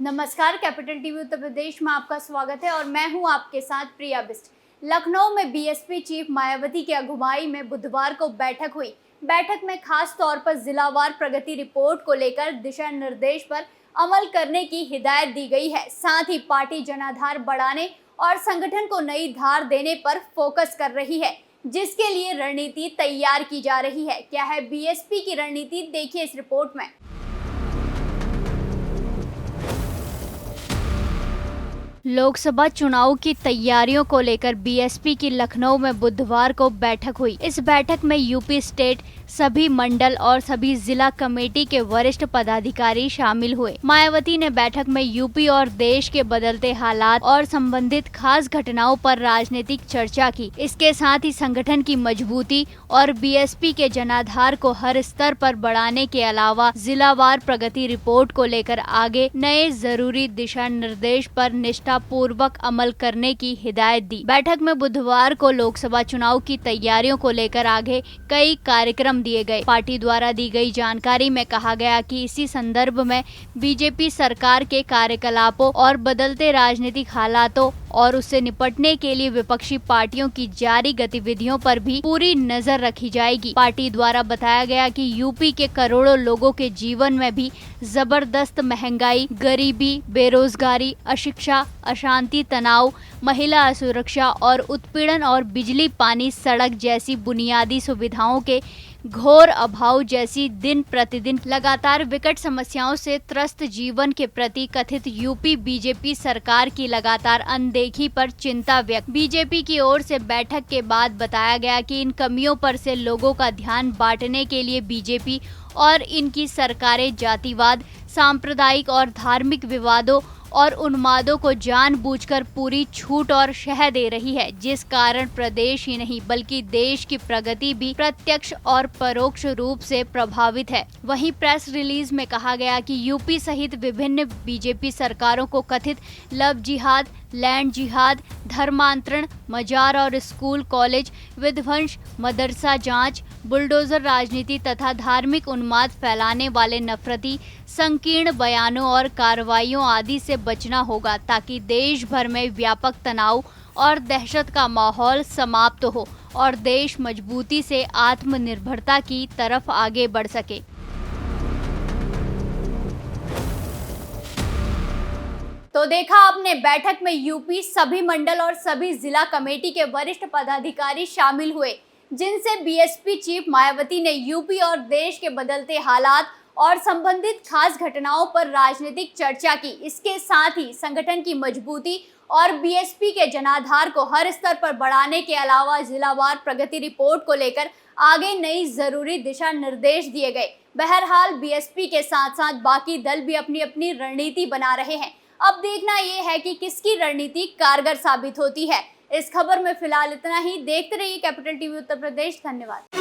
नमस्कार, capital TV Uttar Pradesh में आपका स्वागत है और मैं हूं आपके साथ प्रिया बिस्ट। लखनऊ में बीएसपी चीफ मायावती की अगुवाई में बुधवार को बैठक हुई। बैठक में खास तौर पर जिलावार प्रगति रिपोर्ट को लेकर दिशा निर्देश पर अमल करने की हिदायत दी गई है। साथ ही पार्टी जनाधार बढ़ाने और संगठन को नई धार देने पर फोकस कर रही है, जिसके लिए रणनीति तैयार की जा रही है। क्या है बीएसपी की रणनीति, देखिए इस रिपोर्ट में। लोकसभा चुनाव की तैयारियों को लेकर बीएसपी की लखनऊ में बुधवार को बैठक हुई। इस बैठक में यूपी स्टेट, सभी मंडल और सभी जिला कमेटी के वरिष्ठ पदाधिकारी शामिल हुए। मायावती ने बैठक में यूपी और देश के बदलते हालात और संबंधित खास घटनाओं पर राजनीतिक चर्चा की। इसके साथ ही संगठन की मजबूती और बीएसपी के जनाधार को हर स्तर पर बढ़ाने के अलावा जिलावार प्रगति रिपोर्ट को लेकर आगे नए जरूरी दिशा निर्देश पर निष्ठापूर्वक अमल करने की हिदायत दी। बैठक में बुधवार को लोकसभा चुनाव की तैयारियों को लेकर आगे कई कार्यक्रम दिए गए। पार्टी द्वारा दी गई जानकारी में कहा गया कि इसी संदर्भ में बीजेपी सरकार के कार्यकलापों और बदलते राजनीतिक हालातों और उससे निपटने के लिए विपक्षी पार्टियों की जारी गतिविधियों पर भी पूरी नजर रखी जाएगी। पार्टी द्वारा बताया गया कि यूपी के करोड़ों लोगों के जीवन में भी जबरदस्त महंगाई, गरीबी, बेरोजगारी, अशिक्षा, अशांति, तनाव, महिला असुरक्षा और उत्पीड़न और बिजली, पानी, सड़क जैसी बुनियादी सुविधाओं के घोर अभाव जैसी दिन प्रतिदिन लगातार विकट समस्याओं से त्रस्त जीवन के प्रति कथित यूपी बीजेपी सरकार की लगातार अनदेखी पर चिंता व्यक्त। बीजेपी की ओर से बैठक के बाद बताया गया कि इन कमियों पर से लोगों का ध्यान बांटने के लिए बीजेपी और इनकी सरकारें जातिवाद, सांप्रदायिक और धार्मिक विवादों और उन्मादों को जानबूझकर पूरी छूट और शह दे रही है, जिस कारण प्रदेश ही नहीं बल्कि देश की प्रगति भी प्रत्यक्ष और परोक्ष रूप से प्रभावित है। वहीं प्रेस रिलीज में कहा गया कि यूपी सहित विभिन्न बीजेपी सरकारों को कथित लव जिहाद, लैंड जिहाद, धर्मांतरण, मजार और स्कूल कॉलेज विध्वंस, मदरसा जांच, बुलडोजर राजनीति तथा धार्मिक उन्माद फैलाने वाले नफरती संकीर्ण बयानों और कार्रवाइयों आदि से बचना होगा, ताकि देश भर में व्यापक तनाव और दहशत का माहौल समाप्त हो और देश मजबूती से आत्मनिर्भरता की तरफ आगे बढ़ सके। तो देखा आपने, बैठक में यूपी सभी मंडल और सभी जिला कमेटी के वरिष्ठ पदाधिकारी शामिल हुए, जिनसे बीएसपी चीफ मायावती ने यूपी और देश के बदलते हालात और संबंधित खास घटनाओं पर राजनीतिक चर्चा की। इसके साथ ही संगठन की मजबूती और बीएसपी के जनाधार को हर स्तर पर बढ़ाने के अलावा जिलावार प्रगति रिपोर्ट को लेकर आगे नई जरूरी दिशा निर्देश दिए गए। बहरहाल बीएसपी के साथ साथ बाकी दल भी अपनी अपनी रणनीति बना रहे हैं। अब देखना ये है कि किसकी रणनीति कारगर साबित होती है। इस खबर में फिलहाल इतना ही। देखते रहिए कैपिटल टीवी उत्तर प्रदेश। धन्यवाद।